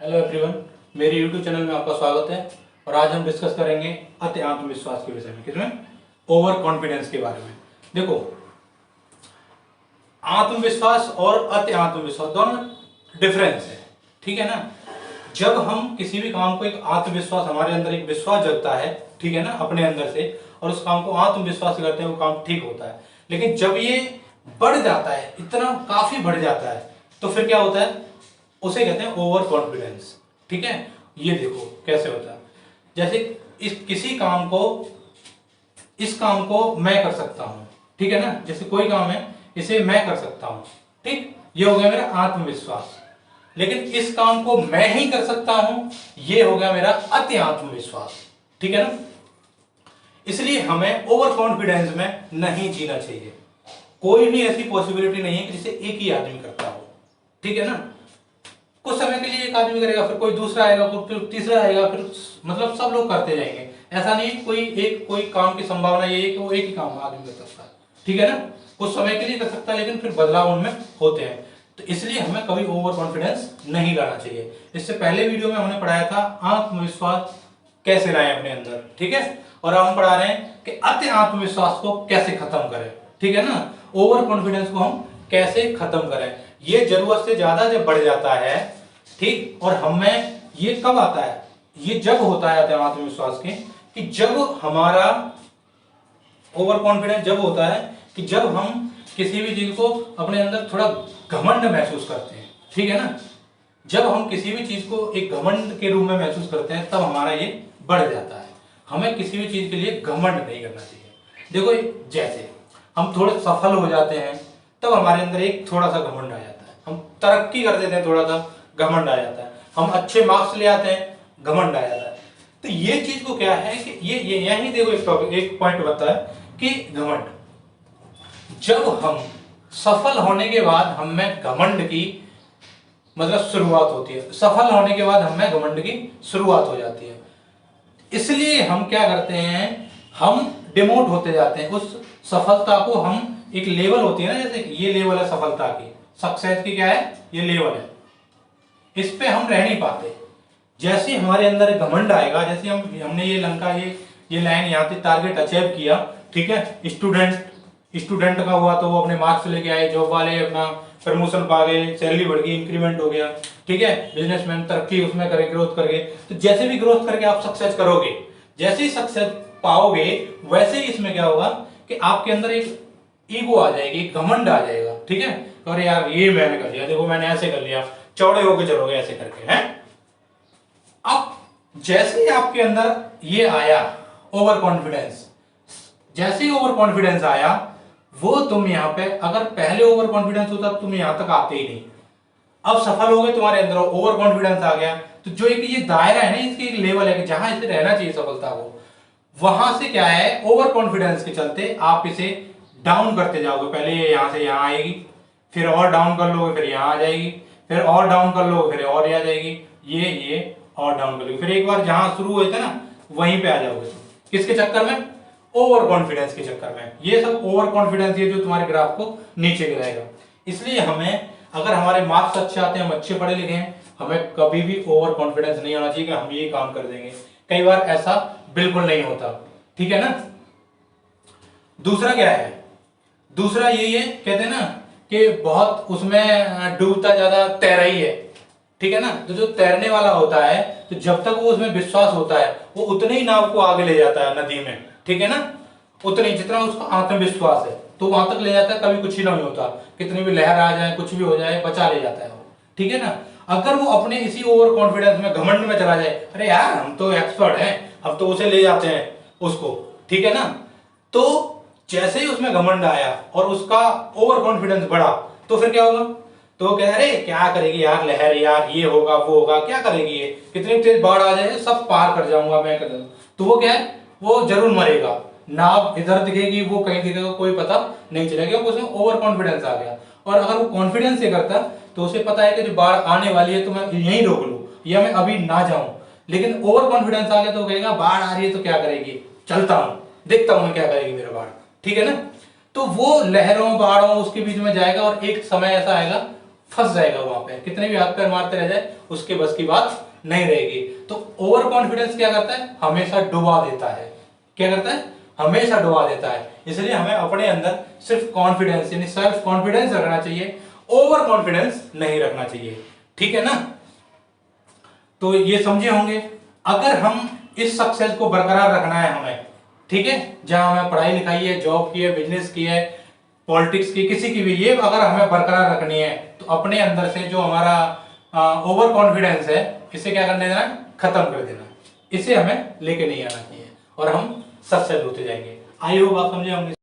Hello everyone, मेरे YouTube channel में आपका स्वागत है। और आज हम डिस्कस करेंगे अति आत्मविश्वास के विषय में। किसमें? ओवर कॉन्फिडेंस के बारे में। देखो, आत्मविश्वास और अति आत्मविश्वास दोनों डिफरेंस है, ठीक है ना। जब हम किसी भी काम को एक आत्मविश्वास, हमारे अंदर एक विश्वास जगता है, ठीक है ना, अपने अंदर से, और उस काम को आत्मविश्वास से करते हैं, वो काम ठीक होता है। लेकिन जब ये बढ़ जाता है, इतना काफी बढ़ जाता है, तो फिर क्या होता है? उसे कहते हैं ओवर कॉन्फिडेंस, ठीक है। ये देखो कैसे होता है। जैसे इस काम को मैं कर सकता हूं, ठीक है ना। जैसे कोई काम है, इसे मैं कर सकता हूं, ठीक, ये हो गया मेरा आत्मविश्वास। लेकिन इस काम को मैं ही कर सकता हूं, ये हो गया मेरा अति आत्मविश्वास, ठीक है ना। इसलिए हमें ओवर कॉन्फिडेंस में नहीं जीना चाहिए। कोई भी ऐसी पॉसिबिलिटी नहीं है कि जिसे एक ही आदमी करता हो, ठीक है ना। कुछ समय के लिए एक आदमी करेगा, फिर कोई दूसरा आएगा, फिर तीसरा आएगा, फिर मतलब सब लोग करते जाएंगे। ऐसा नहीं कोई काम की संभावना ये है कि वो एक ही काम आदमी कर सकता है, ठीक है ना। कुछ समय के लिए कर सकता है, लेकिन फिर बदलाव उनमें होते हैं। तो इसलिए हमें कभी ओवर कॉन्फिडेंस नहीं लाना चाहिए। इससे पहले वीडियो में हमने पढ़ाया था आत्मविश्वास कैसे लाएं अपने अंदर, ठीक है। और अब हम पढ़ा रहे हैं कि अति आत्मविश्वास को कैसे खत्म करें, ठीक है ना। ओवर कॉन्फिडेंस को हम कैसे खत्म करें। ये जरूरत से ज्यादा जब बढ़ जाता है, ठीक, और हमें ये कब आता है? ये जब होता है आत्मविश्वास के, कि जब हमारा ओवर कॉन्फिडेंस जब होता है कि जब हम किसी भी चीज को अपने अंदर थोड़ा घमंड महसूस करते हैं, ठीक है ना। जब हम किसी भी चीज को एक घमंड के रूप में महसूस करते हैं, तब हमारा ये बढ़ जाता है। हमें किसी भी चीज के लिए घमंड नहीं करना चाहिए। देखो, जैसे हम थोड़े सफल हो जाते हैं, तब हमारे अंदर एक थोड़ा सा घमंड आ जाता है। हम तरक्की कर देते हैं, थोड़ा सा घमंड आ जाता है। हम अच्छे मार्क्स ले आते हैं, घमंड आ जाता है। तो ये चीज को क्या है कि ये यही देखो, एक टॉपिक, एक पॉइंट बनता है कि घमंड, जब हम सफल होने के बाद हम में घमंड की मतलब शुरुआत होती है। सफल होने के बाद हम में घमंड की शुरुआत हो जाती है। इसलिए हम क्या करते हैं, हम डिमोट होते जाते हैं। उस सफलता को हम, एक लेवल होती है ना, जैसे ये लेवल है सफलता की, सक्सेस की, क्या है, ये लेवल है, इस पे हम रह नहीं पाते। जैसे हमारे अंदर घमंड आएगा, जैसे हमने ये लंका, ये लाइन यहाँ से टारगेट अचीव किया, ठीक है। स्टूडेंट का हुआ तो वो अपने मार्क्स लेके आए, जॉब वाले अपना प्रमोशन पा गए, सैलरी बढ़ गई, इंक्रीमेंट हो गया, ठीक है। बिजनेसमैन तरक्की उसमें करे, ग्रोथ कर गए। तो जैसे भी ग्रोथ करके आप सक्सेस करोगे, जैसे ही सक्सेस पाओगे, वैसे ही इसमें क्या होगा कि आपके अंदर एक ईगो आ जाएगी, एक घमंड आ जाएगा, ठीक है। अरे यार, ये मैंने कर लिया, देखो मैंने ऐसे कर लिया, चौड़े होके चलोगे ऐसे करके, हैं। अब जैसे ही आपके अंदर ये आया ओवर कॉन्फिडेंस, जैसे ही ओवर कॉन्फिडेंस आया, वो तुम यहां पे, अगर पहले ओवर कॉन्फिडेंस होता तुम यहां तक आते ही नहीं। अब सफल हो गए, तुम्हारे अंदर ओवर कॉन्फिडेंस आ गया, तो जो एक ये दायरा है ना, इसकी एक लेवल है कि जहां इसे रहना चाहिए सफलता को, वहां से क्या है, ओवर कॉन्फिडेंस के चलते आप इसे डाउन करते जाओगे। पहले ये यहां से यहां आएगी, फिर और डाउन कर लोगे, फिर यहां आ जाएगी, फिर और डाउन कर लोगे, फिर और आ जाएगी, ये और डाउन कर लोगे, फिर एक बार जहां शुरू हुए थे ना, वहीं पे आ जाओगे। किसके चक्कर में? ओवर कॉन्फिडेंस के चक्कर में। ये सब ओवर कॉन्फिडेंस ये जो तुम्हारे ग्राफ को नीचे गिराएगा। इसलिए हमें, अगर हमारे मार्क्स अच्छे आते हैं, हम अच्छे पढ़े लिखे हैं, हमें कभी भी ओवर कॉन्फिडेंस नहीं होना चाहिए कि हम ये काम कर देंगे। कई बार ऐसा बिल्कुल नहीं होता, ठीक है ना। दूसरा क्या है? दूसरा यही है, कहते हैं ना कि बहुत उसमें डूबता ज्यादा तैरा ही है, ठीक है ना। तो जो तैरने वाला होता है, तो जब तक वो उसमें विश्वास होता है, वो उतने ही नाव को आगे ले जाता है नदी में, ठीक है ना। उतने जितना उसका आत्मविश्वास है, तो वहां तक ले जाता है, कभी कुछ ही नहीं होता। कितनी भी लहर आ जाए, कुछ भी हो जाए, बचा ले जाता है वो, ठीक है ना। अगर वो अपने इसी ओवर कॉन्फिडेंस में, घमंड में चला जाए, अरे यार हम तो एक्सपर्ट हैं, हम तो उसे ले जाते हैं उसको, ठीक है ना। तो जैसे ही उसमें घमंड आया और उसका ओवर कॉन्फिडेंस बढ़ा, तो फिर क्या होगा? तो कह रहे क्या करेगी यार लहर, यार ये होगा वो होगा, क्या करेगी ये, कितनी तेज बाढ़ आ जाए, सब पार कर जाऊंगा मैं, कर दूंगा। तो वो क्या है, वो जरूर मरेगा। नाव इधर दिखेगी, वो कहीं दिखेगा, कोई पता नहीं चलेगा, क्योंकि उसमें ओवर कॉन्फिडेंस आ गया। और अगर वो कॉन्फिडेंस से करता, तो उसे पता है कि जो बाढ़ आने वाली है, तो मैं यहीं रोक लूं या मैं अभी ना जाऊं। लेकिन ओवर कॉन्फिडेंस आ गया तो कहेगा बाढ़ आ रही है तो क्या करेगी, चलता हूं, देखता हूं क्या करेगी मेरा बाढ़, ठीक है ना। तो वो लहरों बाढ़ों उसके बीच में जाएगा, और एक समय ऐसा आएगा फंस जाएगा वहां पे, कितने भी हाथ पैर मारते रह जाए उसके बस की बात नहीं रहेगी। तो ओवर कॉन्फिडेंस क्या करता है, हमेशा डुबा देता है। क्या करता है, हमेशा डुबा देता है। इसलिए हमें अपने अंदर सिर्फ कॉन्फिडेंस यानी सेल्फ कॉन्फिडेंस रखना चाहिए, ओवर कॉन्फिडेंस नहीं रखना चाहिए। ठीक है ना, तो ये समझे होंगे। अगर हम इस सक्सेस को बरकरार रखना है हमें, ठीक है, जहां हमें पढ़ाई लिखाई है, जॉब की है, बिजनेस की है, पॉलिटिक्स की, किसी की भी, ये अगर हमें बरकरार रखनी है तो अपने अंदर से जो हमारा ओवर कॉन्फिडेंस है इसे क्या कर देना, खत्म कर देना। इसे हमें लेके नहीं आना चाहिए और हम सक्सेस होते जाएंगे। आई होप आप समझे होंगे।